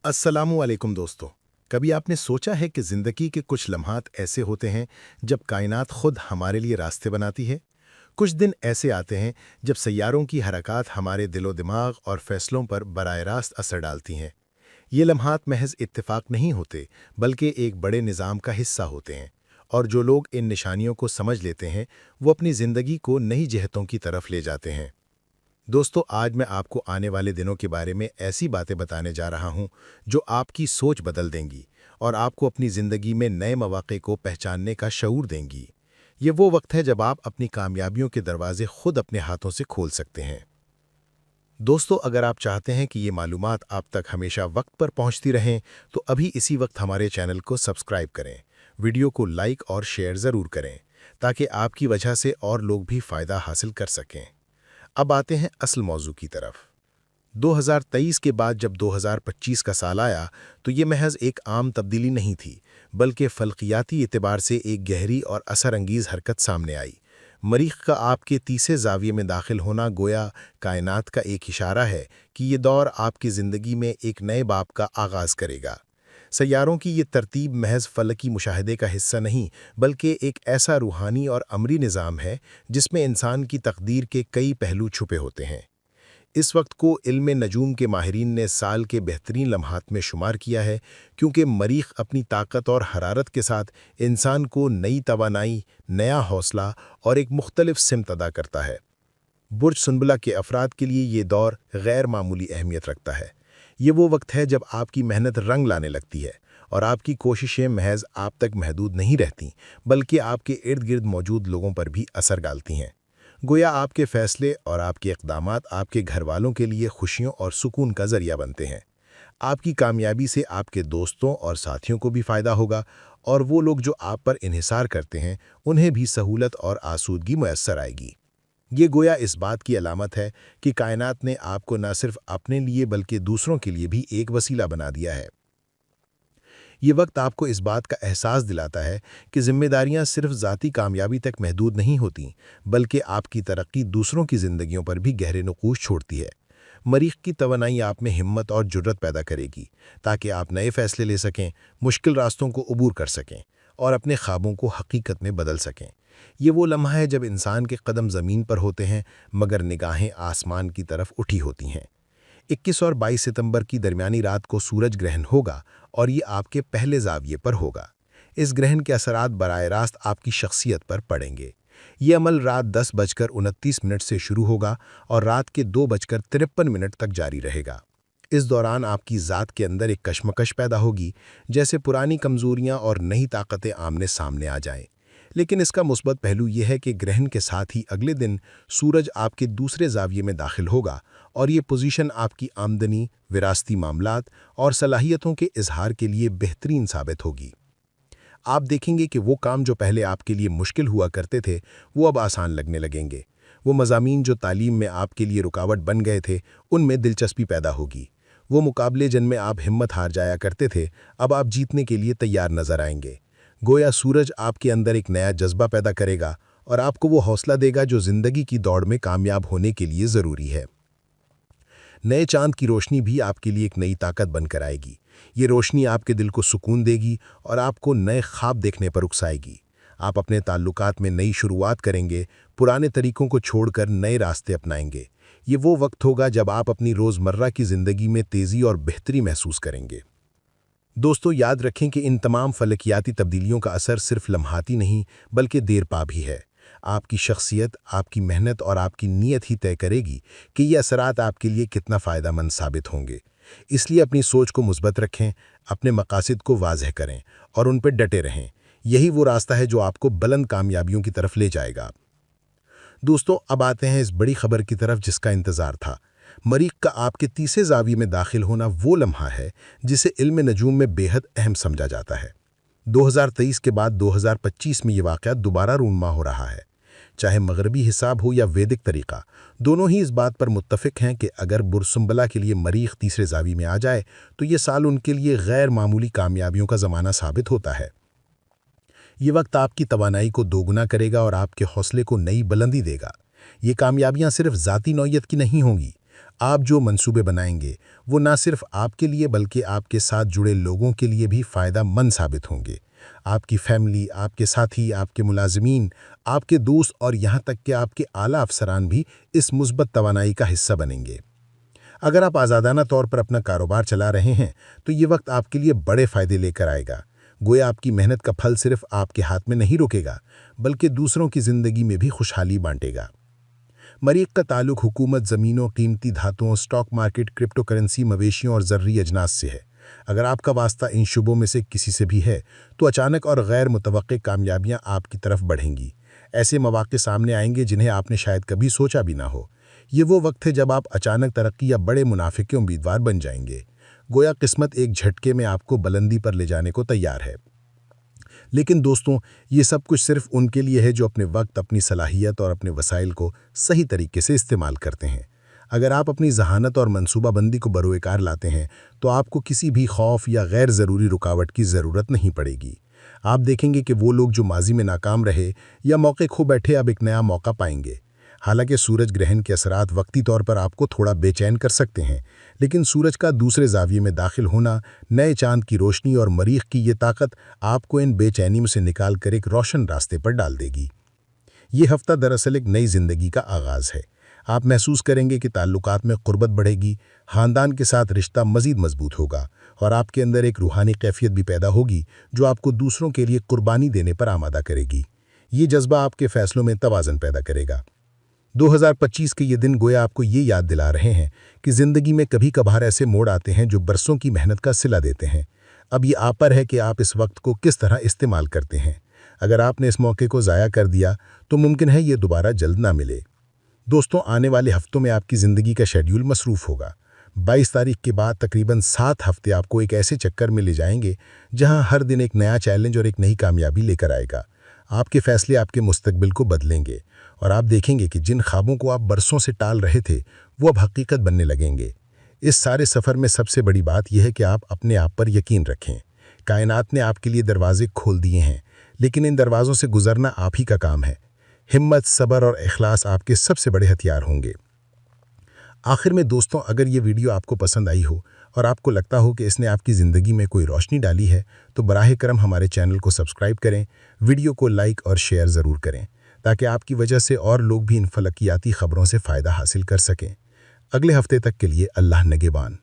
अस्सलामुअलैकुम दोस्तों। कभी आपने सोचा है कि ज़िंदगी के कुछ लम्हात ऐसे होते हैं जब कायनात खुद हमारे लिए रास्ते बनाती है। कुछ दिन ऐसे आते हैं जब सैयारों की हरकत हमारे दिलो दिमाग और फैसलों पर बराह रास्त असर डालती हैं। ये लम्हात महज इत्तेफाक नहीं होते, बल्कि एक बड़े निज़ाम का हिस्सा होते हैं। और जो लोग इन निशानियों को समझ लेते हैं, वो अपनी ज़िंदगी को नई जहतों की तरफ ले जाते हैं। दोस्तों, आज मैं आपको आने वाले दिनों के बारे में ऐसी बातें बताने जा रहा हूं जो आपकी सोच बदल देंगी और आपको अपनी ज़िंदगी में नए मौक़े को पहचानने का शऊर देंगी। ये वो वक्त है जब आप अपनी कामयाबियों के दरवाजे खुद अपने हाथों से खोल सकते हैं। दोस्तों, अगर आप चाहते हैं कि ये मालूमात आप तक हमेशा वक्त पर पहुंचती रहें, तो अभी इसी वक्त हमारे चैनल को सब्सक्राइब करें, वीडियो को लाइक और शेयर ज़रूर करें, ताकि आपकी वजह से और लोग भी फ़ायदा हासिल कर सकें। अब आते हैं असल मौजू की तरफ। 2023 के बाद जब 2025 का साल आया, तो ये महज एक आम तब्दीली नहीं थी, बल्कि फ़ल्कियाती एतबार से एक गहरी और असरअंगीज़ हरकत सामने आई। मरीख़ का आपके तीसरे ज़ाविये में दाखिल होना गोया कायनात का एक इशारा है कि ये दौर आपकी ज़िंदगी में एक नए बाब का आगाज़ करेगा। सैयारों की ये तरतीब महज फ़लकी मुशाहदे का हिस्सा नहीं, बल्कि एक ऐसा रूहानी और अमरी निज़ाम है जिसमें इंसान की तकदीर के कई पहलू छुपे होते हैं। इस वक्त को इल्म नजूम के माहिरीन ने साल के बेहतरीन लम्हात में शुमार किया है, क्योंकि मरीख़ अपनी ताकत और हरारत के साथ इंसान को नई तवानाई, नया हौसला और एक मुख्तलिफ सिमत अदा करता है। बुर्ज सुनबला के अफराद के लिए ये दौर गैर मामूली अहमियत रखता है। ये वो वक्त है जब आपकी मेहनत रंग लाने लगती है और आपकी कोशिशें महज आप तक महदूद नहीं रहती, बल्कि आपके इर्द गिर्द मौजूद लोगों पर भी असर डालती हैं। गोया आपके फैसले और आपके इक़दामात आपके घर वालों के लिए खुशियों और सुकून का ज़रिया बनते हैं। आपकी कामयाबी से आपके दोस्तों और साथियों को भी फ़ायदा होगा, और वो लोग जो आप पर इन्हिसार करते हैं, उन्हें भी सहूलत और आसूदगी मुयस्सर आएगी। ये गोया इस बात की अलामत है कि कायनात ने आपको न सिर्फ अपने लिए बल्कि दूसरों के लिए भी एक वसीला बना दिया है। ये वक्त आपको इस बात का एहसास दिलाता है कि जिम्मेदारियां सिर्फ ज़ाती कामयाबी तक महदूद नहीं होतीं, बल्कि आपकी तरक्की दूसरों की ज़िंदगियों पर भी गहरे नक़ूश छोड़ती है। मरीख़ की तवानाई आप में हिम्मत और जुर्रत पैदा करेगी, ताकि आप नए फ़ैसले ले सकें, मुश्किल रास्तों को अबूर कर सकें और अपने ख्वाबों को हकीकत में बदल सकें। ये वो लम्हा है जब इंसान के कदम ज़मीन पर होते हैं, मगर निगाहें आसमान की तरफ उठी होती हैं। 21 और 22 सितंबर की दरमियानी रात को सूरज ग्रहण होगा, और ये आपके पहले ज़ाविये पर होगा। इस ग्रहण के असरात बराह रास्त आपकी शख्सियत पर पड़ेंगे। ये अमल रात 10:29 से शुरू होगा और रात के 2:53 तक जारी रहेगा। इस दौरान आपकी ज़ात के अंदर एक कशमकश पैदा होगी, जैसे पुरानी कमज़ोरियाँ और नई ताकतें आमने सामने आ जाएं। लेकिन इसका मुस्बत पहलू यह है कि ग्रहण के साथ ही अगले दिन सूरज आपके दूसरे ज़ाविये में दाखिल होगा, और ये पोजीशन आपकी आमदनी, विरासती मामलात और सलाहियतों के इजहार के लिए बेहतरीन साबित होगी। आप देखेंगे कि वो काम जो पहले आपके लिए मुश्किल हुआ करते थे, वो अब आसान लगने लगेंगे। वो मज़ामीन जो तालीम में आपके लिए रुकावट बन गए थे, उनमें दिलचस्पी पैदा होगी। वो मुकाबले जिनमें आप हिम्मत हार जाया करते थे, अब आप जीतने के लिए तैयार नजर आएंगे। गोया सूरज आपके अंदर एक नया जज्बा पैदा करेगा और आपको वो हौसला देगा जो ज़िंदगी की दौड़ में कामयाब होने के लिए ज़रूरी है। नए चांद की रोशनी भी आपके लिए एक नई ताकत बनकर आएगी। ये रोशनी आपके दिल को सुकून देगी और आपको नए ख्वाब देखने पर उकसाएगी। आप अपने ताल्लुकात में नई शुरुआत करेंगे, पुराने तरीकों को छोड़कर नए रास्ते अपनाएंगे। ये वो वक्त होगा जब आप अपनी रोज़मर्रा की ज़िंदगी में तेज़ी और बेहतरी महसूस करेंगे। दोस्तों, याद रखें कि इन तमाम फलकियाती तब्दीलियों का असर सिर्फ लम्हाती नहीं, बल्कि देरपा भी है। आपकी शख्सियत, आपकी मेहनत और आपकी नीयत ही तय करेगी कि ये असरात आपके लिए कितना फ़ायदेमंद साबित होंगे। इसलिए अपनी सोच को मुस्बत रखें, अपने मकासद को वाज़ेह करें और उन पर डटे रहें। यही वो रास्ता है जो आपको बुलंद कामयाबियों की तरफ ले जाएगा। दोस्तों, अब आते हैं इस बड़ी खबर की तरफ जिसका इंतज़ार था। मरीख़ का आपके तीसरे ज़ाविये में दाखिल होना वो लम्हा है जिसे इल्म नजूम में बेहद अहम समझा जाता है। 2023 के बाद 2025 में ये वाक़या दोबारा रूनुमा हो रहा है। चाहे मगरबी हिसाब हो या वैदिक तरीक़ा, दोनों ही इस बात पर मुत्तफ़िक़ हैं कि अगर बुरसुम्बला के लिए मरीख़ तीसरे ज़ाविये में आ जाए, तो ये साल उनके लिए गैर मामूली कामयाबियों का ज़माना साबित होता है। ये वक्त आपकी तवानाई को दोगुना करेगा और आपके हौसले को नई बुलंदी देगा। ये कामयाबियां सिर्फ ज़ाती नौइयत की नहीं होंगी। آپ جو منصوبے بنائیںگے وہ نہ صرف آپ کے لیے بلکہ آپ کے ساتھ جڑے لوگوں کے لیے بھی فائدہ مند ثابت ہوں گے۔ آپ کی فیملی، آپ کے ساتھی، آپ کے ملازمین، آپ کے دوست اور یہاں تک کہ آپ کے اعلیٰ افسران بھی اس مثبت توانائی کا حصہ بنیں گے۔ اگر آپ آزادانہ طور پر اپنا کاروبار چلا رہے ہیں تو یہ وقت آپ کے لیے بڑے فائدے لے کر آئے گا۔ گویا آپ کی محنت کا پھل صرف آپ کے ہاتھ میں نہیں رکے گا بلکہ دوسروں کی زندگی میں بھی خوشحالی بانٹے گا۔ مریخ کا تعلق حکومت، زمینوں، قیمتی دھاتوں، اسٹاک مارکیٹ، کرپٹو کرنسی، مویشیوں اور زرعی اجناس سے ہے۔ اگر آپ کا واسطہ ان شعبوں میں سے کسی سے بھی ہے تو اچانک اور غیر متوقع کامیابیاں آپ کی طرف بڑھیں گی۔ ایسے مواقع سامنے آئیں گے جنہیں آپ نے شاید کبھی سوچا بھی نہ ہو۔ یہ وہ وقت ہے جب آپ اچانک ترقی یا بڑے منافع کے امیدوار بن جائیں گے۔ گویا قسمت ایک جھٹکے میں آپ کو بلندی پر لے جانے کو تیار ہے۔ لیکن دوستوں، یہ سب کچھ صرف ان کے لیے ہے جو اپنے وقت، اپنی صلاحیت اور اپنے وسائل کو صحیح طریقے سے استعمال کرتے ہیں۔ اگر آپ اپنی ذہانت اور منصوبہ بندی کو بروئے کار لاتے ہیں تو آپ کو کسی بھی خوف یا غیر ضروری رکاوٹ کی ضرورت نہیں پڑے گی۔ آپ دیکھیں گے کہ وہ لوگ جو ماضی میں ناکام رہے یا موقع کھو بیٹھے اب ایک نیا موقع پائیں گے۔ حالانکہ سورج گرہن کے اثرات وقتی طور پر آپ کو تھوڑا بے چین کر سکتے ہیں، لیکن سورج کا دوسرے زاویے میں داخل ہونا، نئے چاند کی روشنی اور مریخ کی یہ طاقت آپ کو ان بے چینیوں سے نکال کر ایک روشن راستے پر ڈال دے گی۔ یہ ہفتہ دراصل ایک نئی زندگی کا آغاز ہے۔ آپ محسوس کریں گے کہ تعلقات میں قربت بڑھے گی، خاندان کے ساتھ رشتہ مزید مضبوط ہوگا اور آپ کے اندر ایک روحانی کیفیت بھی پیدا ہوگی جو آپ کو دوسروں کے لیے قربانی دینے پر آمادہ کرے گی۔ یہ جذبہ آپ کے فیصلوں میں توازن پیدا کرے گا۔ 2025 کے یہ دن گویا آپ کو یہ یاد دلا رہے ہیں کہ زندگی میں کبھی کبھار ایسے موڑ آتے ہیں جو برسوں کی محنت کا صلہ دیتے ہیں۔ اب یہ آپ پر ہے کہ آپ اس وقت کو کس طرح استعمال کرتے ہیں۔ اگر آپ نے اس موقع کو ضائع کر دیا تو ممکن ہے یہ دوبارہ جلد نہ ملے۔ دوستوں، آنے والے ہفتوں میں آپ کی زندگی کا شیڈیول مصروف ہوگا۔ 22 تاریخ کے بعد تقریباً 7 ہفتے آپ کو ایک ایسے چکر میں لے جائیں گے جہاں ہر دن ایک نیا چیلنج اور ایک نئی کامیابی لے کر آئے گا۔ آپ کے فیصلے آپ کے مستقبل کو بدلیں گے اور آپ دیکھیں گے کہ جن خوابوں کو آپ برسوں سے ٹال رہے تھے وہ اب حقیقت بننے لگیں گے۔ اس سارے سفر میں سب سے بڑی بات یہ ہے کہ آپ اپنے آپ پر یقین رکھیں۔ کائنات نے آپ کے لیے دروازے کھول دیے ہیں، لیکن ان دروازوں سے گزرنا آپ ہی کا کام ہے۔ ہمت، صبر اور اخلاص آپ کے سب سے بڑے ہتھیار ہوں گے۔ آخر میں دوستوں، اگر یہ ویڈیو آپ کو پسند آئی ہو اور آپ کو لگتا ہو کہ اس نے آپ کی زندگی میں کوئی روشنی ڈالی ہے تو براہ کرم ہمارے چینل کو سبسکرائب کریں، ویڈیو کو لائک اور شیئر ضرور کریں تاکہ آپ کی وجہ سے اور لوگ بھی ان فلکیاتی خبروں سے فائدہ حاصل کر سکیں۔ اگلے ہفتے تک کے لیے اللہ نگہبان۔